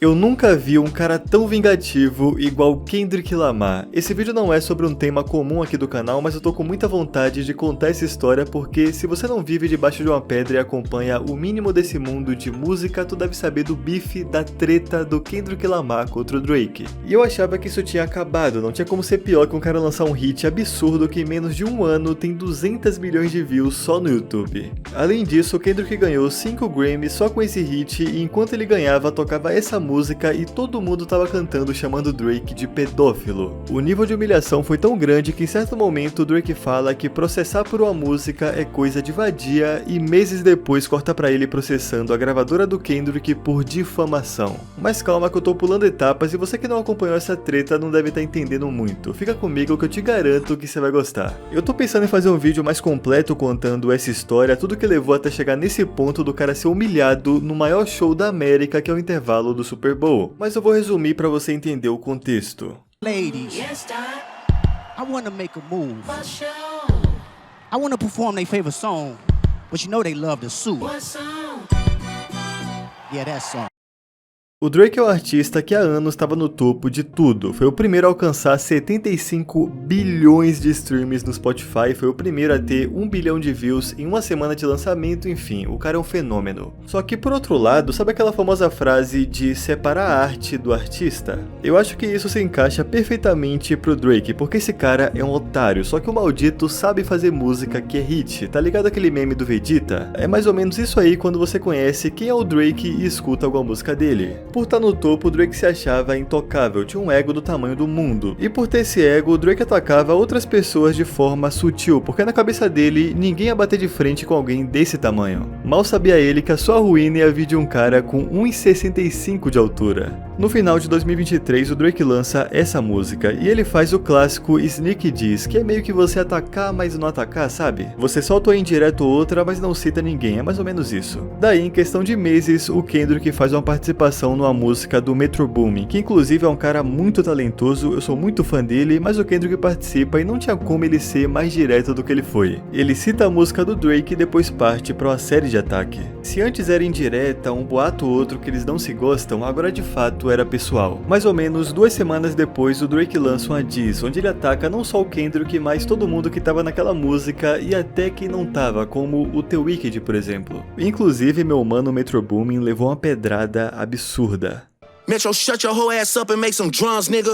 Eu nunca vi um cara tão vingativo igual Kendrick Lamar. Esse vídeo não é sobre um tema comum aqui do canal, mas eu tô com muita vontade de contar essa história porque se você não vive debaixo de uma pedra e acompanha o mínimo desse mundo de música, tu deve saber do bife, da treta do Kendrick Lamar contra o Drake. E eu achava que isso tinha acabado, não tinha como ser pior que um cara lançar um hit absurdo que em menos de um ano tem 200 milhões de views só no YouTube. Além disso, o Kendrick ganhou 5 Grammys só com esse hit e enquanto ele ganhava, tocava essa música e todo mundo tava cantando chamando Drake de pedófilo. O nível de humilhação foi tão grande que em certo momento Drake fala que processar por uma música é coisa de vadia e meses depois corta pra ele processando a gravadora do Kendrick por difamação. Mas calma que eu tô pulando etapas e você que não acompanhou essa treta não deve estar entendendo muito. Fica comigo que eu te garanto que você vai gostar. Eu tô pensando em fazer um vídeo mais completo contando essa história, tudo que levou até chegar nesse ponto do cara ser humilhado no maior show da América, que é o intervalo do Super Bowl, mas eu vou resumir pra você entender o contexto. Ladies, I wanna make a move. I wanna perform their favorite song, but you know they love the suit. What song? Yeah, that song. O Drake é um artista que há anos estava no topo de tudo. Foi o primeiro a alcançar 75 bilhões de streams no Spotify, foi o primeiro a ter 1 bilhão de views em uma semana de lançamento, enfim, o cara é um fenômeno. Só que por outro lado, sabe aquela famosa frase de separar a arte do artista? Eu acho que isso se encaixa perfeitamente pro Drake, porque esse cara é um otário, só que o maldito sabe fazer música que é hit. Tá ligado aquele meme do Vegeta? É mais ou menos isso aí quando você conhece quem é o Drake e escuta alguma música dele. Por estar no topo, o Drake se achava intocável, tinha um ego do tamanho do mundo. E por ter esse ego, o Drake atacava outras pessoas de forma sutil, porque na cabeça dele, ninguém ia bater de frente com alguém desse tamanho. Mal sabia ele que a sua ruína ia vir de um cara com 1,65 de altura. No final de 2023, o Drake lança essa música, e ele faz o clássico Sneak Diss, que é meio que você atacar, mas não atacar, sabe? Você solta uma indireta ou outra, mas não cita ninguém, é mais ou menos isso. Daí, em questão de meses, o Kendrick faz uma participação numa música do Metro Boomin, que inclusive é um cara muito talentoso, eu sou muito fã dele, mas o Kendrick participa e não tinha como ele ser mais direto do que ele foi. Ele cita a música do Drake e depois parte para uma série de ataque. Se antes era indireta, um boato ou outro que eles não se gostam, agora de fato era pessoal. Mais ou menos 2 semanas depois, o Drake lança uma diss, onde ele ataca não só o Kendrick, mas todo mundo que tava naquela música e até quem não tava, como o The Weeknd, por exemplo. Inclusive, meu mano Metro Boomin levou uma pedrada absurda. Metro, shut your whole ass up and make some drums, nigga.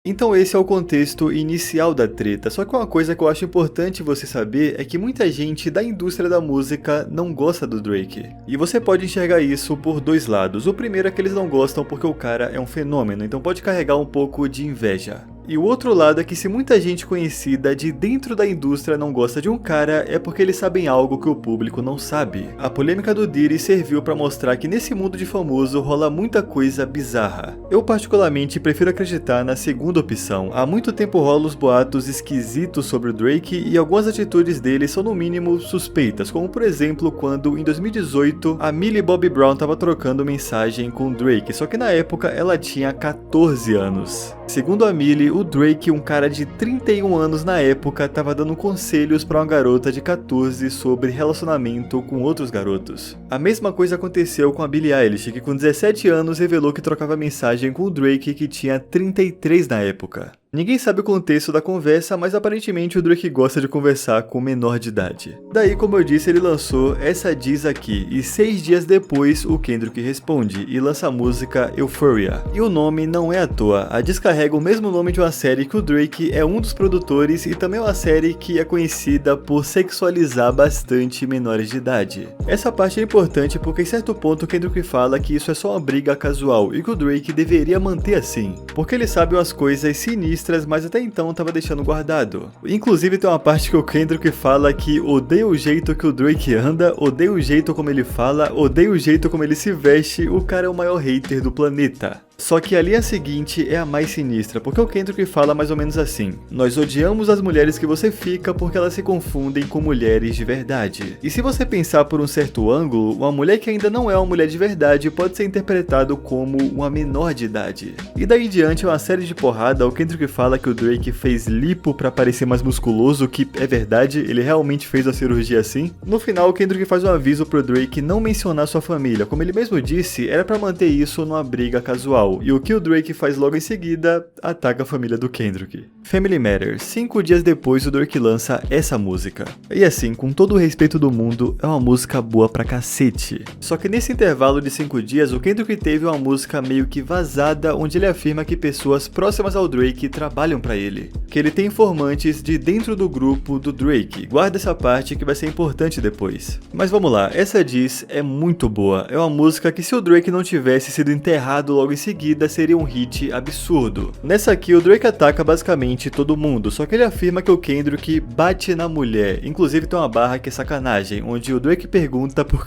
Então esse é o contexto inicial da treta, só que uma coisa que eu acho importante você saber é que muita gente da indústria da música não gosta do Drake. E você pode enxergar isso por dois lados. O primeiro é que eles não gostam porque o cara é um fenômeno, então pode carregar um pouco de inveja. E o outro lado é que se muita gente conhecida de dentro da indústria não gosta de um cara, é porque eles sabem algo que o público não sabe. A polêmica do Diddy serviu pra mostrar que nesse mundo de famoso rola muita coisa bizarra. Eu particularmente prefiro acreditar na segunda opção. Há muito tempo rolam os boatos esquisitos sobre o Drake e algumas atitudes dele são no mínimo suspeitas, como por exemplo quando em 2018 a Millie Bobby Brown tava trocando mensagem com o Drake, só que na época ela tinha 14 anos. Segundo a Millie, o Drake, um cara de 31 anos na época, tava dando conselhos pra uma garota de 14 sobre relacionamento com outros garotos. A mesma coisa aconteceu com a Billie Eilish, que com 17 anos revelou que trocava mensagem com o Drake, que tinha 33 na época. Ninguém sabe o contexto da conversa, mas aparentemente o Drake gosta de conversar com menor de idade. Daí, como eu disse, ele lançou essa diss aqui, e 6 dias depois o Kendrick responde e lança a música Euphoria. E o nome não é à toa, a diss carrega o mesmo nome de uma série que o Drake é um dos produtores e também é uma série que é conhecida por sexualizar bastante menores de idade. Essa parte é importante porque em certo ponto o Kendrick fala que isso é só uma briga casual e que o Drake deveria manter assim, porque ele sabe umas coisas sinistras, mas até então tava deixando guardado. Inclusive tem uma parte que o Kendrick fala que odeia o jeito que o Drake anda, odeia o jeito como ele fala, odeia o jeito como ele se veste, o cara é o maior hater do planeta. Só que a linha seguinte é a mais sinistra, porque o Kendrick fala mais ou menos assim: nós odiamos as mulheres que você fica porque elas se confundem com mulheres de verdade. E se você pensar por um certo ângulo, uma mulher que ainda não é uma mulher de verdade pode ser interpretado como uma menor de idade. E daí em diante, uma série de porrada. O Kendrick fala que o Drake fez lipo pra parecer mais musculoso, que é verdade, ele realmente fez a cirurgia assim. No final, o Kendrick faz um aviso pro Drake não mencionar sua família, como ele mesmo disse, era pra manter isso numa briga casual. E o que o Drake faz logo em seguida, ataca a família do Kendrick. Family Matters. 5 dias depois, o Drake lança essa música. E assim, com todo o respeito do mundo, é uma música boa pra cacete. Só que nesse intervalo de 5 dias, o Kendrick teve uma música meio que vazada, onde ele afirma que pessoas próximas ao Drake trabalham pra ele. Que ele tem informantes de dentro do grupo do Drake. Guarda essa parte que vai ser importante depois. Mas vamos lá, essa diss é muito boa. É uma música que se o Drake não tivesse sido enterrado logo em seguida, seria um hit absurdo. Nessa aqui, o Drake ataca basicamente todo mundo, só que ele afirma que o Kendrick bate na mulher. Inclusive tem uma barra que é sacanagem, onde o Drake pergunta por...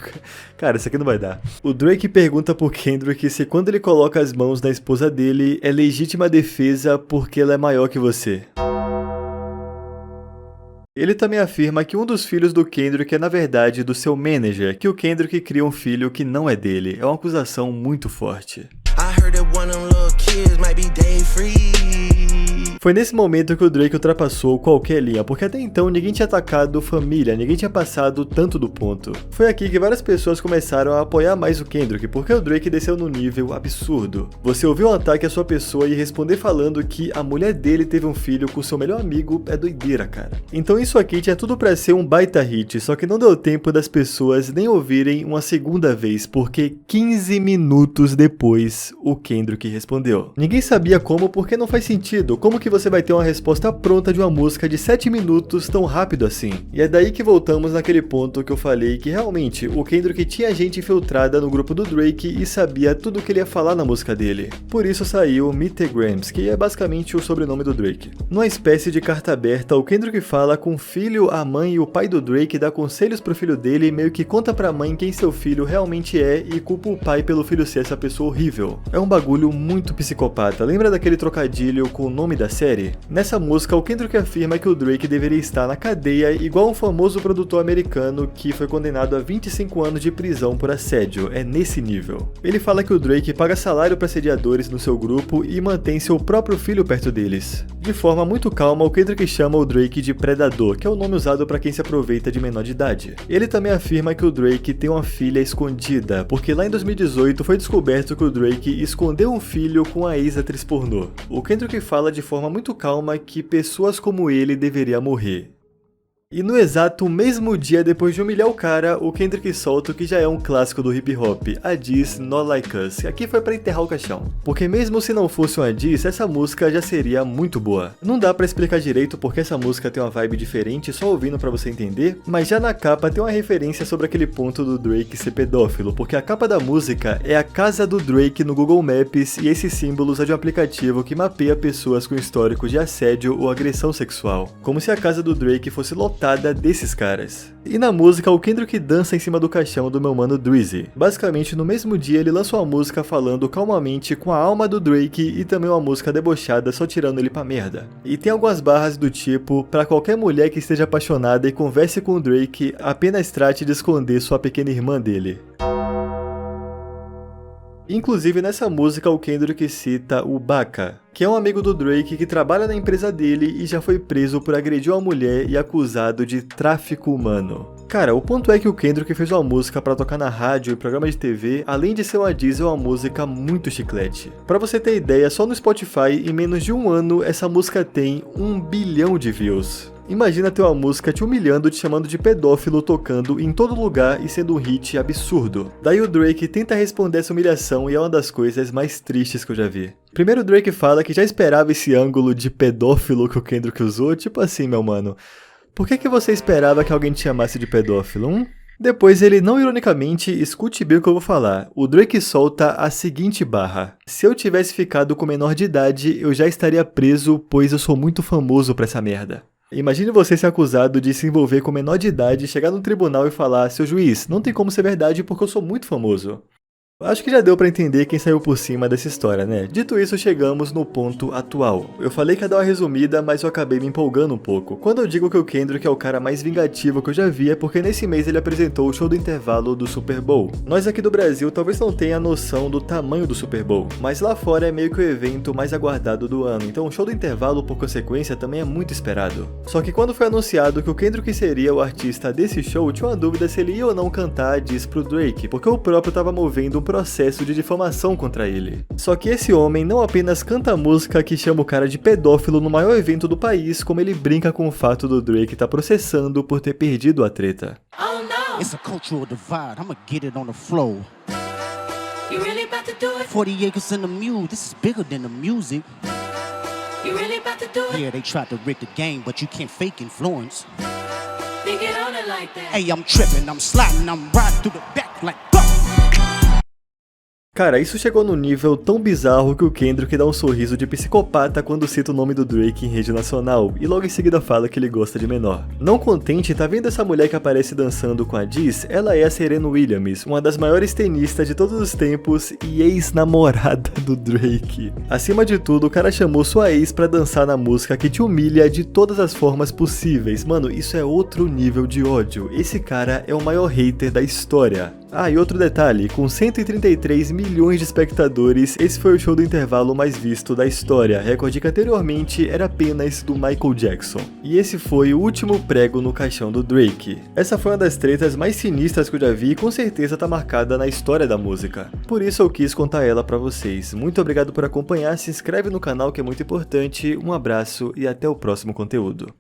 Cara, isso aqui não vai dar. O Drake pergunta pro Kendrick se quando ele coloca as mãos na esposa dele, é legítima defesa porque ela é maior que você. Ele também afirma que um dos filhos do Kendrick é na verdade do seu manager, que o Kendrick cria um filho que não é dele. É uma acusação muito forte. Foi nesse momento que o Drake ultrapassou qualquer linha, porque até então ninguém tinha atacado família, ninguém tinha passado tanto do ponto. Foi aqui que várias pessoas começaram a apoiar mais o Kendrick, porque o Drake desceu num nível absurdo. Você ouvir um ataque à sua pessoa e responder falando que a mulher dele teve um filho com seu melhor amigo é doideira, cara. Então isso aqui tinha tudo pra ser um baita hit, só que não deu tempo das pessoas nem ouvirem uma segunda vez, porque 15 minutos depois o Kendrick respondeu. Ninguém sabia como, porque não faz sentido. Como que você vai ter uma resposta pronta de uma música de 7 minutos tão rápido assim? E é daí que voltamos naquele ponto que eu falei que realmente o Kendrick tinha gente infiltrada no grupo do Drake e sabia tudo o que ele ia falar na música dele. Por isso saiu Meet the Grams, que é basicamente o sobrenome do Drake. Numa espécie de carta aberta, o Kendrick fala com o filho, a mãe e o pai do Drake, dá conselhos pro filho dele e meio que conta pra mãe quem seu filho realmente é e culpa o pai pelo filho ser essa pessoa horrível. É um bagulho muito psicopata. Lembra daquele trocadilho com o nome da série? Nessa música, o Kendrick afirma que o Drake deveria estar na cadeia igual um famoso produtor americano que foi condenado a 25 anos de prisão por assédio. É nesse nível. Ele fala que o Drake paga salário para assediadores no seu grupo e mantém seu próprio filho perto deles. De forma muito calma, o Kendrick chama o Drake de predador, que é o nome usado para quem se aproveita de menor de idade. Ele também afirma que o Drake tem uma filha escondida, porque lá em 2018 foi descoberto que o Drake escondeu um filho com a ex-atriz pornô. O Kendrick fala de forma muito calma que pessoas como ele deveriam morrer. E no exato mesmo dia, depois de humilhar o cara, o Kendrick solta o que já é um clássico do hip hop, a diss Not Like Us, que aqui foi pra enterrar o caixão. Porque mesmo se não fosse uma diss, essa música já seria muito boa. Não dá pra explicar direito porque essa música tem uma vibe diferente, só ouvindo pra você entender, mas já na capa tem uma referência sobre aquele ponto do Drake ser pedófilo, porque a capa da música é a casa do Drake no Google Maps e esses símbolos é de um aplicativo que mapeia pessoas com histórico de assédio ou agressão sexual, como se a casa do Drake fosse lotada desses caras. E na música, o Kendrick dança em cima do caixão do meu mano Drizzy. Basicamente, no mesmo dia, ele lança uma música falando calmamente com a alma do Drake e também uma música debochada só tirando ele pra merda. E tem algumas barras do tipo, pra qualquer mulher que esteja apaixonada e converse com o Drake, apenas trate de esconder sua pequena irmã dele. Inclusive nessa música o Kendrick cita o Baka, que é um amigo do Drake que trabalha na empresa dele e já foi preso por agredir uma mulher e acusado de tráfico humano. Cara, o ponto é que o Kendrick fez uma música pra tocar na rádio e programa de TV, além de ser uma diss, é uma música muito chiclete. Pra você ter ideia, só no Spotify, em menos de um ano, essa música tem 1 bilhão de views. Imagina ter uma música te humilhando, te chamando de pedófilo, tocando em todo lugar e sendo um hit absurdo. Daí o Drake tenta responder essa humilhação e é uma das coisas mais tristes que eu já vi. Primeiro o Drake fala que já esperava esse ângulo de pedófilo que o Kendrick usou, tipo assim, meu mano, por que você esperava que alguém te chamasse de pedófilo, Depois ele, não ironicamente, escute bem o que eu vou falar. O Drake solta a seguinte barra: se eu tivesse ficado com menor de idade, eu já estaria preso, pois eu sou muito famoso pra essa merda. Imagine você ser acusado de se envolver com menor de idade, chegar no tribunal e falar: seu juiz, não tem como ser verdade porque eu sou muito famoso. Acho que já deu pra entender quem saiu por cima dessa história, né? Dito isso, chegamos no ponto atual. Eu falei que ia dar uma resumida, mas eu acabei me empolgando um pouco. Quando eu digo que o Kendrick é o cara mais vingativo que eu já vi, é porque nesse mês ele apresentou o show do intervalo do Super Bowl. Nós aqui do Brasil talvez não tenha noção do tamanho do Super Bowl, mas lá fora é meio que o evento mais aguardado do ano, então o show do intervalo, por consequência, também é muito esperado. Só que quando foi anunciado que o Kendrick seria o artista desse show, tinha uma dúvida se ele ia ou não cantar diss pro Drake, porque o próprio estava movendo um processo de difamação contra ele. Só que esse homem não apenas canta a música que chama o cara de pedófilo no maior evento do país, como ele brinca com o fato do Drake estar processando por ter perdido a treta. Oh, no. It's a cultural divide. I'ma get it on the floor. You really about to do it? 40 acres in the mule. This is bigger than the music. You really about to do it? Yeah, they tried to rig the game, but you can't fake influence. They get on it like that. Hey, I'm tripping, I'm sliding, I'm riding through the back like go. Cara, isso chegou num nível tão bizarro que o Kendrick dá um sorriso de psicopata quando cita o nome do Drake em rede nacional, e logo em seguida fala que ele gosta de menor. Não contente, tá vendo essa mulher que aparece dançando com a Diz? Ela é a Serena Williams, uma das maiores tenistas de todos os tempos e ex-namorada do Drake. Acima de tudo, o cara chamou sua ex pra dançar na música que te humilha de todas as formas possíveis. Mano, isso é outro nível de ódio. Esse cara é o maior hater da história. Ah, e outro detalhe, com 133 milhões de espectadores, esse foi o show do intervalo mais visto da história, recorde que anteriormente era apenas do Michael Jackson. E esse foi o último prego no caixão do Drake. Essa foi uma das tretas mais sinistras que eu já vi e com certeza tá marcada na história da música. Por isso eu quis contar ela pra vocês. Muito obrigado por acompanhar, se inscreve no canal que é muito importante, um abraço e até o próximo conteúdo.